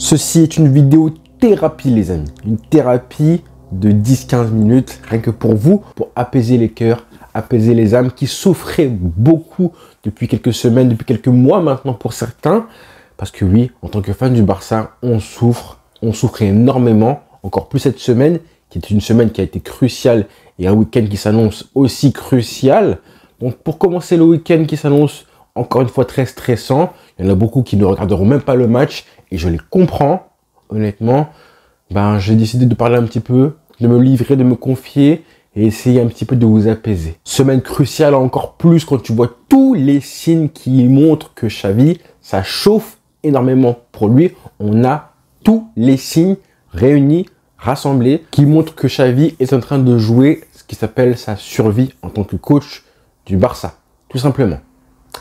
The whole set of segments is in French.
Ceci est une vidéo thérapie les amis, une thérapie de 10-15 minutes, rien que pour vous, pour apaiser les cœurs, apaiser les âmes qui souffraient beaucoup depuis quelques semaines, depuis quelques mois maintenant pour certains. Parce que oui, en tant que fan du Barça, on souffre énormément, encore plus cette semaine, qui est une semaine qui a été cruciale et un week-end qui s'annonce aussi crucial. Donc pour commencer le week-end qui s'annonce encore une fois très stressant, il y en a beaucoup qui ne regarderont même pas le match et je les comprends, honnêtement. J'ai décidé de parler un petit peu, de me livrer, de me confier et essayer un petit peu de vous apaiser. Semaine cruciale encore plus quand tu vois tous les signes qui montrent que Xavi, ça chauffe énormément pour lui. On a tous les signes réunis, rassemblés, qui montrent que Xavi est en train de jouer ce qui s'appelle sa survie en tant que coach du Barça, tout simplement.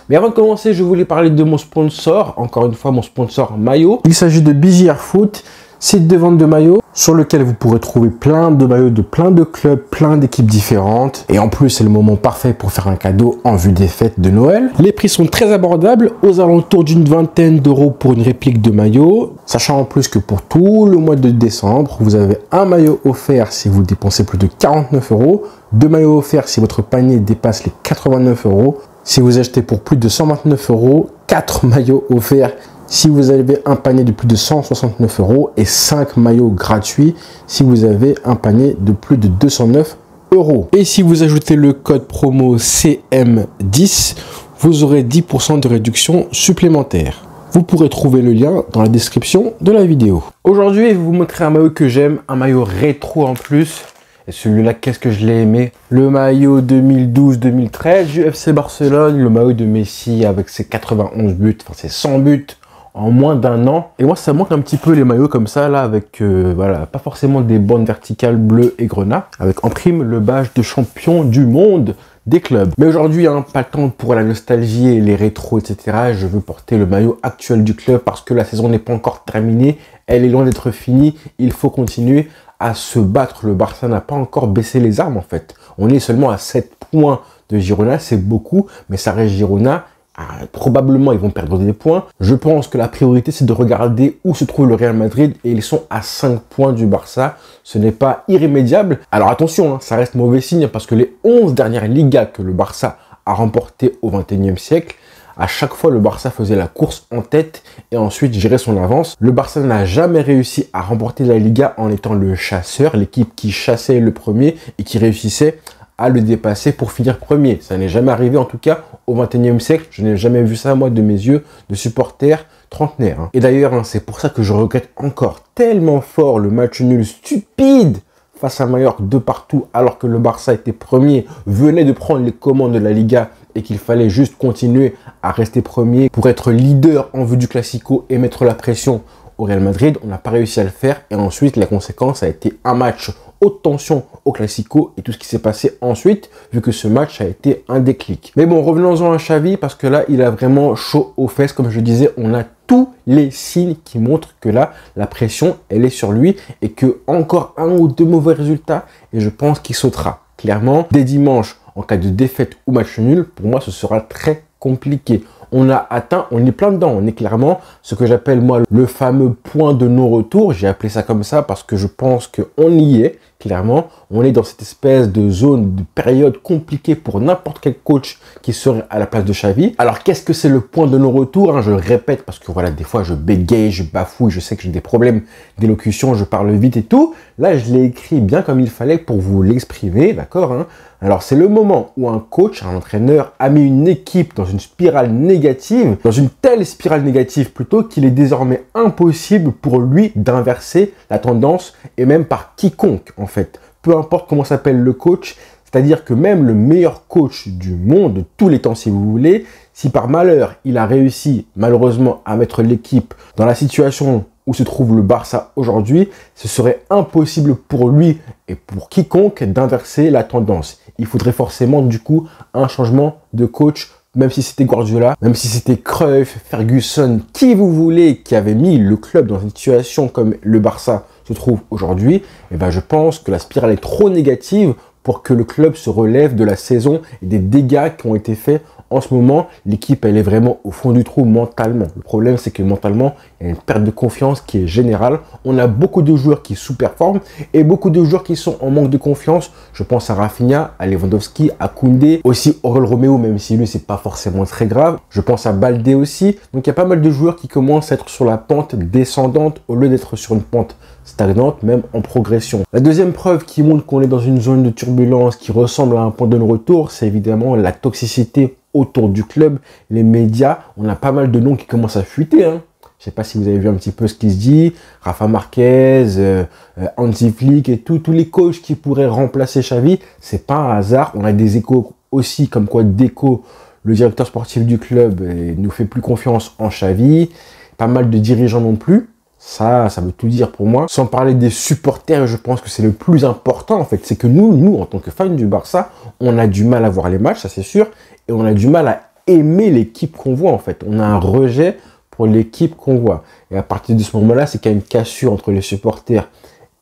Mais avant de commencer, je voulais parler de mon sponsor, encore une fois mon sponsor maillot. Il s'agit de BJR Foot, site de vente de maillots sur lequel vous pourrez trouver plein de maillots de plein de clubs, plein d'équipes différentes. Et en plus, c'est le moment parfait pour faire un cadeau en vue des fêtes de Noël. Les prix sont très abordables, aux alentours d'une vingtaine d'euros pour une réplique de maillot. Sachant en plus que pour tout le mois de décembre, vous avez un maillot offert si vous dépensez plus de 49 euros, 2 maillots offerts si votre panier dépasse les 89 euros. Si vous achetez pour plus de 129 euros, 4 maillots offerts si vous avez un panier de plus de 169 euros et 5 maillots gratuits si vous avez un panier de plus de 209 euros. Et si vous ajoutez le code promo CM10, vous aurez 10% de réduction supplémentaire. Vous pourrez trouver le lien dans la description de la vidéo. Aujourd'hui, je vais vous montrer un maillot que j'aime, un maillot rétro en plus. Et celui-là, qu'est-ce que je l'ai aimé. Le maillot 2012-2013 du FC Barcelone, le maillot de Messi avec ses 91 buts, enfin ses 100 buts en moins d'un an. Et moi, ça manque un petit peu les maillots comme ça, là, avec, voilà, pas forcément des bandes verticales bleues et grenat, avec en prime le badge de champion du monde des clubs. Mais aujourd'hui, pas le temps pour la nostalgie et les rétros, etc. Je veux porter le maillot actuel du club parce que la saison n'est pas encore terminée. Elle est loin d'être finie. Il faut continuer à se battre. Le Barça n'a pas encore baissé les armes, en fait. On est seulement à 7 points de Girona. C'est beaucoup, mais ça reste Girona. Probablement, ils vont perdre des points. Je pense que la priorité, c'est de regarder où se trouve le Real Madrid et ils sont à 5 points du Barça. Ce n'est pas irrémédiable. Alors attention, ça reste mauvais signe parce que les 11 dernières Ligas que le Barça a remportées au XXIe siècle, à chaque fois, le Barça faisait la course en tête et ensuite gérait son avance. Le Barça n'a jamais réussi à remporter la Liga en étant le chasseur, l'équipe qui chassait le premier et qui réussissait à le dépasser pour finir premier. Ça n'est jamais arrivé, en tout cas, au XXIe siècle. Je n'ai jamais vu ça, moi, de mes yeux, de supporters trentenaires. Et d'ailleurs, c'est pour ça que je regrette encore tellement fort le match nul stupide face à Mallorca de partout, alors que le Barça était premier, venait de prendre les commandes de la Liga et qu'il fallait juste continuer à rester premier pour être leader en vue du Classico et mettre la pression au Real Madrid. On n'a pas réussi à le faire et ensuite, la conséquence a été un match haute tension au Classico et tout ce qui s'est passé ensuite, vu que ce match a été un déclic. Mais bon, revenons-en à Xavi, parce que là, il a vraiment chaud aux fesses. Comme je disais, on a tous les signes qui montrent que là, la pression, elle est sur lui et que encore un ou deux mauvais résultats, et je pense qu'il sautera. Clairement, dès dimanche, en cas de défaite ou match nul, pour moi, ce sera très compliqué. On a atteint, on est plein dedans, on est clairement ce que j'appelle moi le fameux point de non-retour. J'ai appelé ça comme ça parce que je pense qu'on y est, clairement. On est dans cette espèce de zone, de période compliquée pour n'importe quel coach qui serait à la place de Xavi. Alors qu'est-ce que c'est le point de non-retour, Je le répète parce que voilà, des fois je bégaye, je bafouille, je sais que j'ai des problèmes d'élocution, je parle vite et tout. Là, je l'ai écrit bien comme il fallait pour vous l'exprimer, d'accord Alors, c'est le moment où un coach, un entraîneur, a mis une équipe dans une spirale négative, dans une telle spirale négative plutôt, qu'il est désormais impossible pour lui d'inverser la tendance, et même par quiconque, en fait. Peu importe comment s'appelle le coach, c'est-à-dire que même le meilleur coach du monde, de tous les temps si vous voulez, si par malheur, il a réussi, malheureusement, à mettre l'équipe dans la situation où se trouve le Barça aujourd'hui, ce serait impossible pour lui et pour quiconque d'inverser la tendance. Il faudrait forcément du coup un changement de coach, même si c'était Guardiola, même si c'était Cruyff, Ferguson, qui vous voulez, qui avait mis le club dans une situation comme le Barça se trouve aujourd'hui. Et je pense que la spirale est trop négative pour que le club se relève de la saison et des dégâts qui ont été faits en ce moment. L'équipe, elle est vraiment au fond du trou mentalement. Le problème, c'est que mentalement, il Il y a une perte de confiance qui est générale. On a beaucoup de joueurs qui sous-performent et beaucoup de joueurs qui sont en manque de confiance. Je pense à Rafinha, à Lewandowski, à Koundé, aussi Aurel Romeo, même si lui, c'est pas forcément très grave. Je pense à Baldé aussi. Donc, il y a pas mal de joueurs qui commencent à être sur la pente descendante au lieu d'être sur une pente stagnante, même en progression. La deuxième preuve qui montre qu'on est dans une zone de turbulence qui ressemble à un point de non-retour, c'est évidemment la toxicité autour du club. Les médias, on a pas mal de noms qui commencent à fuiter, hein. Je sais pas si vous avez vu un petit peu ce qui se dit. Rafa Marquez, Hansi Flick et tous les coachs qui pourraient remplacer Xavi. C'est pas un hasard. On a des échos aussi, comme quoi Deco, le directeur sportif du club, nous fait plus confiance en Xavi. Pas mal de dirigeants non plus. Ça veut tout dire pour moi. Sans parler des supporters, je pense que c'est le plus important en fait. C'est que nous, en tant que fans du Barça, on a du mal à voir les matchs, ça c'est sûr. Et on a du mal à aimer l'équipe qu'on voit en fait. On a un rejet pour l'équipe qu'on voit. Et à partir de ce moment-là, c'est qu'il y a une cassure entre les supporters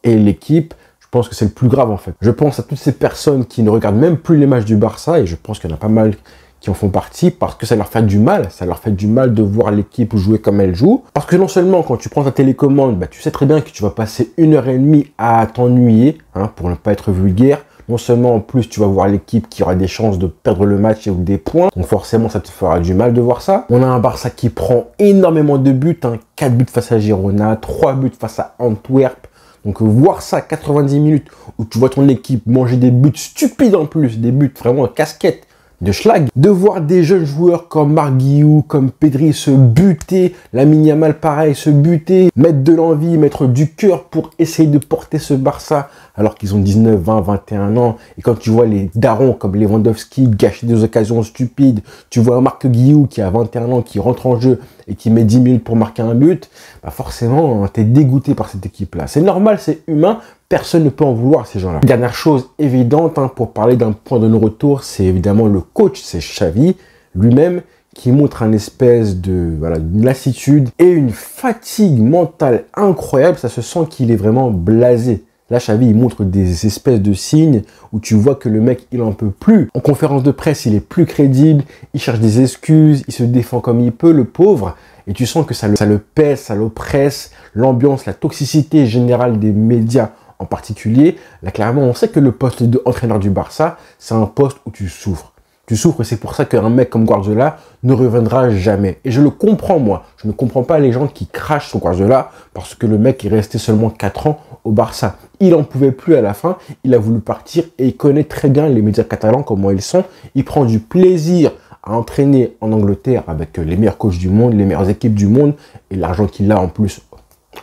et l'équipe. Je pense que c'est le plus grave en fait. Je pense à toutes ces personnes qui ne regardent même plus les matchs du Barça et je pense qu'il y en a pas mal qui en font partie parce que ça leur fait du mal. Ça leur fait du mal de voir l'équipe jouer comme elle joue. Parce que non seulement quand tu prends ta télécommande, bah, tu sais très bien que tu vas passer 1h30 à t'ennuyer, hein, pour ne pas être vulgaire. Non seulement en plus tu vas voir l'équipe qui aura des chances de perdre le match et ou des points. Donc forcément ça te fera du mal de voir ça. On a un Barça qui prend énormément de buts. Hein, 4 buts face à Girona, 3 buts face à Antwerp. Donc voir ça 90 minutes où tu vois ton équipe manger des buts stupides en plus. Des buts vraiment casquette de schlag. De voir des jeunes joueurs comme Marc Guiou, comme Pedri se buter, Lamine Yamal pareil, se buter, mettre de l'envie, mettre du cœur pour essayer de porter ce Barça alors qu'ils ont 19, 20, 21 ans. Et quand tu vois les darons comme Lewandowski gâcher des occasions stupides, tu vois Marc Guiou qui a 21 ans, qui rentre en jeu et qui met 10 minutes pour marquer un but, bah forcément, t'es dégoûté par cette équipe-là. C'est normal, c'est humain. Personne ne peut en vouloir ces gens-là. Dernière chose évidente, hein, pour parler d'un point de non-retour, c'est évidemment le coach, c'est Xavi lui-même qui montre un espèce de une lassitude et une fatigue mentale incroyable. Ça se sent qu'il est vraiment blasé. Là, Xavi, il montre des espèces de signes où tu vois que le mec, il en peut plus. En conférence de presse, il est plus crédible, il cherche des excuses, il se défend comme il peut, le pauvre. Et tu sens que ça le pèse, ça l'oppresse, l'ambiance, la toxicité générale des médias en particulier. Là, clairement, on sait que le poste d'entraîneur du Barça, c'est un poste où tu souffres. Tu souffres et c'est pour ça qu'un mec comme Guardiola ne reviendra jamais. Et je le comprends, moi. Je ne comprends pas les gens qui crachent sur Guardiola parce que le mec est resté seulement 4 ans au Barça. Il n'en pouvait plus à la fin. Il a voulu partir et il connaît très bien les médias catalans, comment ils sont. Il prend du plaisir à entraîner en Angleterre avec les meilleurs coachs du monde, les meilleures équipes du monde et l'argent qu'il a en plus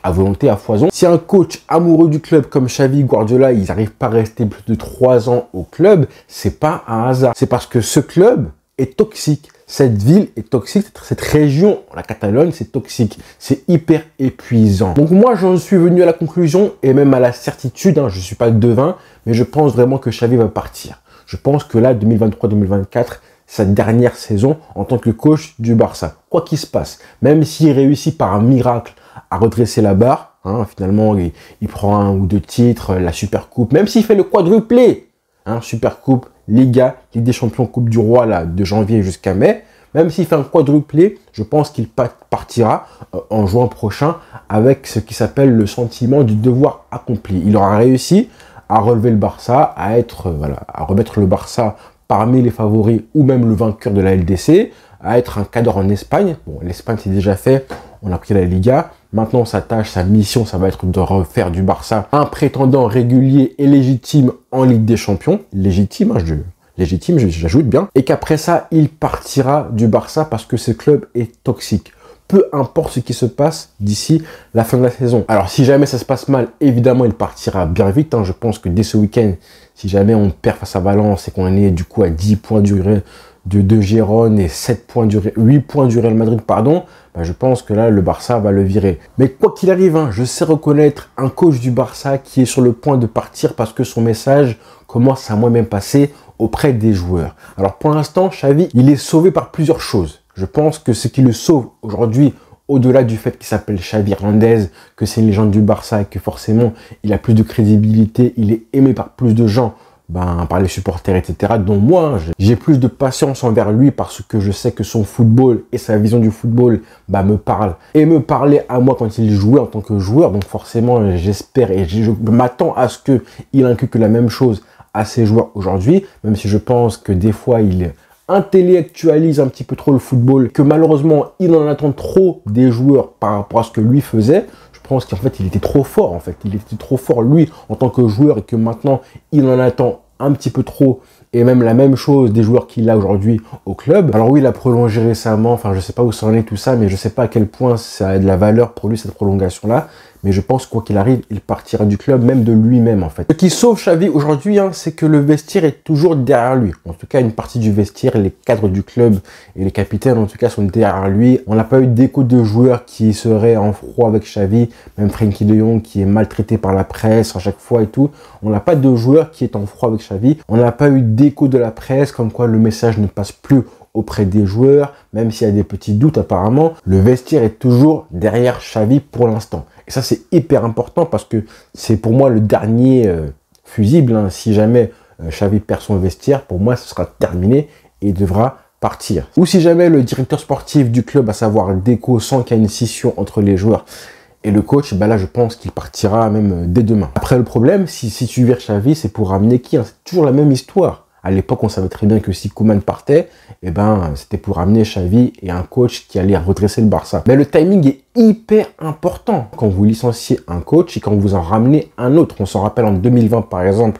à volonté, à foison. Si un coach amoureux du club comme Xavi, Guardiola, ils n'arrivent pas à rester plus de 3 ans au club, c'est pas un hasard. C'est parce que ce club est toxique. Cette ville est toxique. Cette région, la Catalogne, c'est toxique. C'est hyper épuisant. Donc moi, j'en suis venu à la conclusion et même à la certitude, hein, je ne suis pas devin, mais je pense vraiment que Xavi va partir. Je pense que là, 2023-2024, sa dernière saison en tant que coach du Barça. Quoi qu'il se passe, même s'il réussit par un miracle à redresser la barre, hein, finalement il prend 1 ou 2 titres, la Super Coupe, même s'il fait le quadruplé, hein, Super Coupe, Liga, Ligue des Champions, Coupe du Roi là, de janvier jusqu'à mai, même s'il fait un quadruplé, je pense qu'il partira en juin prochain avec ce qui s'appelle le sentiment du devoir accompli. Il aura réussi à relever le Barça, à remettre le Barça parmi les favoris ou même le vainqueur de la LDC, à être un cadre en Espagne. Bon, l'Espagne c'est déjà fait, on a pris la Liga. Maintenant, sa tâche, sa mission, ça va être de refaire du Barça un prétendant régulier et légitime en Ligue des Champions. Légitime, hein, j'ajoute bien. Et qu'après ça, il partira du Barça parce que ce club est toxique. Peu importe ce qui se passe d'ici la fin de la saison. Alors, si jamais ça se passe mal, évidemment, il partira bien vite. Hein. Je pense que dès ce week-end, si jamais on perd face à Valence et qu'on est du coup à 10 points de Gérone et 8 points du Real Madrid, pardon, bah je pense que là, le Barça va le virer. Mais quoi qu'il arrive, hein, je sais reconnaître un coach du Barça qui est sur le point de partir parce que son message commence à moi-même passer auprès des joueurs. Alors pour l'instant, Xavi, il est sauvé par plusieurs choses. Je pense que ce qui le sauve aujourd'hui, au-delà du fait qu'il s'appelle Xavi Hernandez, que c'est une légende du Barça et que forcément, il a plus de crédibilité, il est aimé par plus de gens par les supporters, etc. dont moi, hein, j'ai plus de patience envers lui parce que je sais que son football et sa vision du football me parlent. Et me parlait à moi quand il jouait en tant que joueur. Donc forcément, j'espère et je m'attends à ce qu'il inculque la même chose à ses joueurs aujourd'hui, même si je pense que des fois, il intellectualise un petit peu trop le football, que malheureusement, il en attend trop des joueurs par rapport à ce que lui faisait. Je pense qu'en fait, il était trop fort, en fait. Il était trop fort, lui, en tant que joueur, et que maintenant, il en attend un petit peu trop, et même la même chose des joueurs qu'il a aujourd'hui au club. Alors oui, il a prolongé récemment, enfin, je sais pas où ça en est tout ça, mais je sais pas à quel point ça a de la valeur pour lui, cette prolongation-là. Mais je pense, quoi qu'il arrive, il partira du club, même de lui-même, en fait. Ce qui sauve Xavi aujourd'hui, hein, c'est que le vestiaire est toujours derrière lui. En tout cas, une partie du vestiaire, les cadres du club et les capitaines, en tout cas, sont derrière lui. On n'a pas eu d'écho de joueurs qui seraient en froid avec Xavi, même Frenkie de Jong qui est maltraité par la presse à chaque fois et tout. On n'a pas de joueur qui est en froid avec Xavi. On n'a pas eu d'écho de la presse, comme quoi le message ne passe plus auprès des joueurs, même s'il y a des petits doutes apparemment. Le vestiaire est toujours derrière Xavi pour l'instant. Et ça, c'est hyper important parce que c'est pour moi le dernier fusible. Hein. Si jamais Xavi perd son vestiaire, pour moi, ce sera terminé et il devra partir. Ou si jamais le directeur sportif du club, à savoir Deco, sent qu'il y a une scission entre les joueurs et le coach, là, je pense qu'il partira même dès demain. Après, le problème, si tu vires Xavi, c'est pour ramener qui, hein? C'est toujours la même histoire. À l'époque, on savait très bien que si Koeman partait, c'était pour amener Xavi et un coach qui allait redresser le Barça. Mais le timing est hyper important quand vous licenciez un coach et quand vous en ramenez un autre. On s'en rappelle en 2020, par exemple,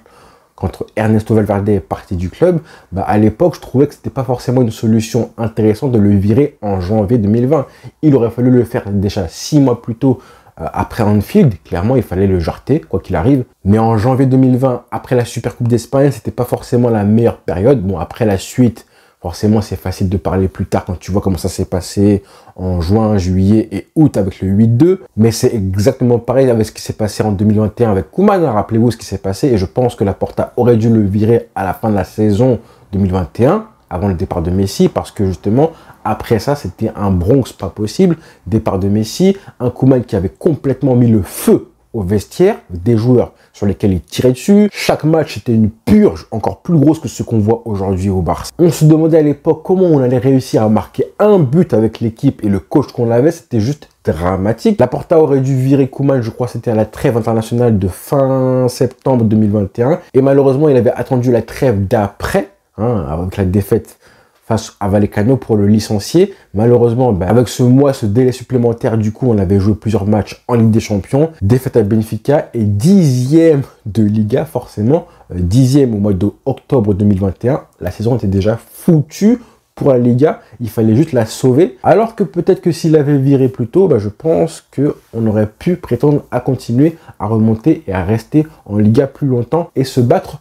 quand Ernesto Valverde est parti du club, à l'époque, je trouvais que c'était pas forcément une solution intéressante de le virer en janvier 2020. Il aurait fallu le faire déjà 6 mois plus tôt, après Anfield. Clairement, il fallait le jarter, quoi qu'il arrive. Mais en janvier 2020, après la Super Coupe d'Espagne, c'était pas forcément la meilleure période. Bon, après la suite, forcément, c'est facile de parler plus tard quand tu vois comment ça s'est passé en juin, juillet et août avec le 8-2. Mais c'est exactement pareil avec ce qui s'est passé en 2021 avec Koeman. Rappelez-vous ce qui s'est passé. Et je pense que Laporta aurait dû le virer à la fin de la saison 2021, avant le départ de Messi, parce que justement, après ça, c'était un Bronx pas possible. Départ de Messi, un Koeman qui avait complètement mis le feu au vestiaire, des joueurs sur lesquels il tirait dessus. Chaque match était une purge encore plus grosse que ce qu'on voit aujourd'hui au Barça. On se demandait à l'époque comment on allait réussir à marquer un but avec l'équipe et le coach qu'on avait, c'était juste dramatique. Laporta aurait dû virer Koeman, je crois c'était à la trêve internationale de fin septembre 2021. Et malheureusement, il avait attendu la trêve d'après, avec la défaite face à Vallecano pour le licencier. Malheureusement, avec ce délai supplémentaire, du coup, on avait joué plusieurs matchs en Ligue des Champions. Défaite à Benfica et 10e de Liga, forcément. 10e au mois d'octobre 2021. La saison était déjà foutue pour la Liga. Il fallait juste la sauver. Alors que peut-être que s'il avait viré plus tôt, je pense qu'on aurait pu prétendre à continuer à remonter et à rester en Liga plus longtemps et se battre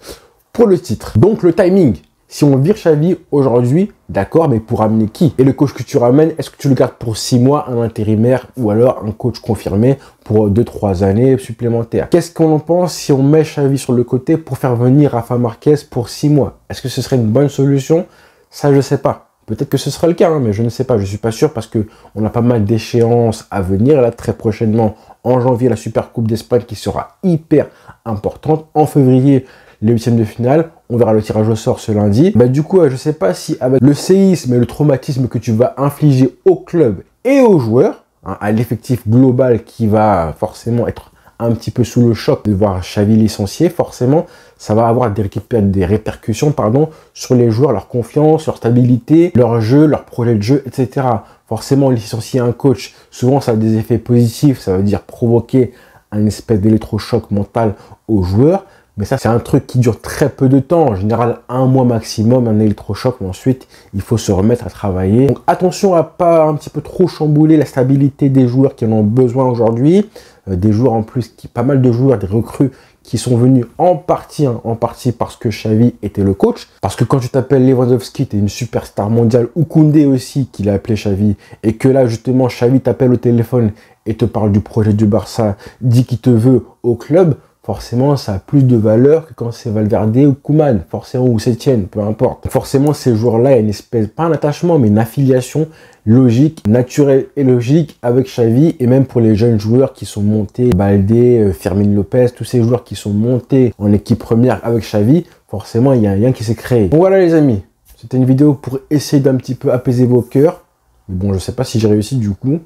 pour le titre. Donc le timing. Si on vire Xavi aujourd'hui, d'accord, mais pour amener qui? Et le coach que tu ramènes, est-ce que tu le gardes pour 6 mois, un intérimaire, ou alors un coach confirmé pour 2-3 années supplémentaires? Qu'est-ce qu'on en pense si on met Xavi sur le côté pour faire venir Rafa Marquez pour 6 mois? Est-ce que ce serait une bonne solution? Ça, je sais pas. Peut-être que ce sera le cas, mais je ne sais pas. Je suis pas sûr parce que on a pas mal d'échéances à venir. Là, très prochainement, en janvier, la Super Coupe d'Espagne qui sera hyper importante. En février, les 8e de finale. On verra le tirage au sort ce lundi. Du coup, je ne sais pas si avec le séisme et le traumatisme que tu vas infliger au club et aux joueurs, à l'effectif global qui va forcément être un petit peu sous le choc de voir Xavi licencié, forcément, ça va avoir des répercussions sur les joueurs, leur confiance, leur stabilité, leur jeu, leur projet de jeu, etc. Forcément, licencier un coach, souvent ça a des effets positifs, ça veut dire provoquer un espèce d'électrochoc mental aux joueurs. Mais ça, c'est un truc qui dure très peu de temps. En général, 1 mois maximum, un électrochoc. Mais ensuite, il faut se remettre à travailler. Donc, attention à pas un petit peu trop chambouler la stabilité des joueurs qui en ont besoin aujourd'hui. Des joueurs en plus, pas mal de joueurs, des recrues qui sont venus en partie parce que Xavi était le coach. Parce que quand tu t'appelles Lewandowski, tu es une superstar mondiale. Ou Koundé aussi, qu'il a appelé Xavi. Et que là, justement, Xavi t'appelle au téléphone et te parle du projet du Barça, dit qu'il te veut au club. Forcément, ça a plus de valeur que quand c'est Valverde ou Koeman, forcément, ou Sétienne, peu importe. Forcément, ces joueurs-là, il y a une espèce, pas un attachement, mais une affiliation logique, naturelle et logique avec Xavi, et même pour les jeunes joueurs qui sont montés, Baldé, Fermin Lopez, tous ces joueurs qui sont montés en équipe première avec Xavi, forcément, il y a un lien qui s'est créé. Donc voilà les amis, c'était une vidéo pour essayer d'un petit peu apaiser vos cœurs. Mais bon, je sais pas si j'ai réussi du coup.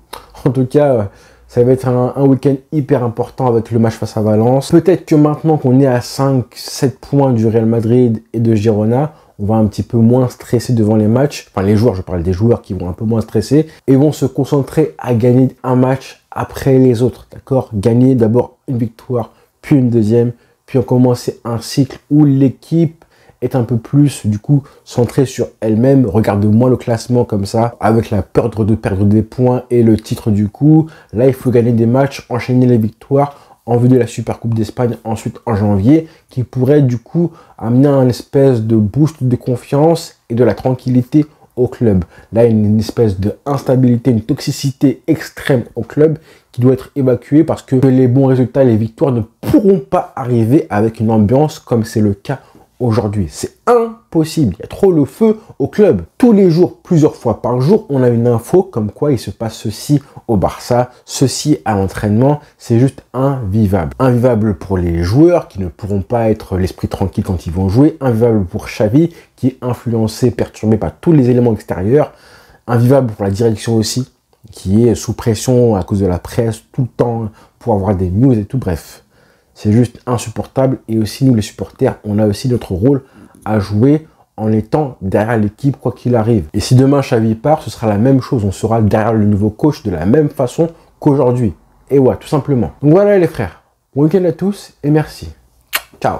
En tout cas, ça va être un week-end hyper important avec le match face à Valence. Peut-être que maintenant qu'on est à 5-7 points du Real Madrid et de Girona, on va un petit peu moins stresser devant les matchs. Enfin, les joueurs, je parle des joueurs qui vont un peu moins stresser et vont se concentrer à gagner un match après les autres. D'accord? Gagner d'abord une victoire, puis une deuxième, puis on commence un cycle où l'équipe est un peu plus, du coup, centrée sur elle-même, regarde moins le classement comme ça, avec la peur de perdre des points et le titre du coup. Là, il faut gagner des matchs, enchaîner les victoires en vue de la Super Coupe d'Espagne ensuite en janvier, qui pourrait du coup amener un espèce de boost de confiance et de la tranquillité au club. Là, il y a une espèce d'instabilité, une toxicité extrême au club qui doit être évacuée parce que les bons résultats, les victoires ne pourront pas arriver avec une ambiance comme c'est le cas aujourd'hui. C'est impossible. Il y a trop le feu au club. Tous les jours, plusieurs fois par jour, on a une info comme quoi il se passe ceci au Barça, ceci à l'entraînement. C'est juste invivable. Invivable pour les joueurs qui ne pourront pas être l'esprit tranquille quand ils vont jouer. Invivable pour Xavi qui est influencé, perturbé par tous les éléments extérieurs. Invivable pour la direction aussi qui est sous pression à cause de la presse tout le temps pour avoir des news et tout. Bref. C'est juste insupportable et aussi nous les supporters, on a aussi notre rôle à jouer en étant derrière l'équipe quoi qu'il arrive. Et si demain Xavi part, ce sera la même chose, on sera derrière le nouveau coach de la même façon qu'aujourd'hui. Et ouais, tout simplement. Donc voilà les frères, bon week-end à tous et merci. Ciao.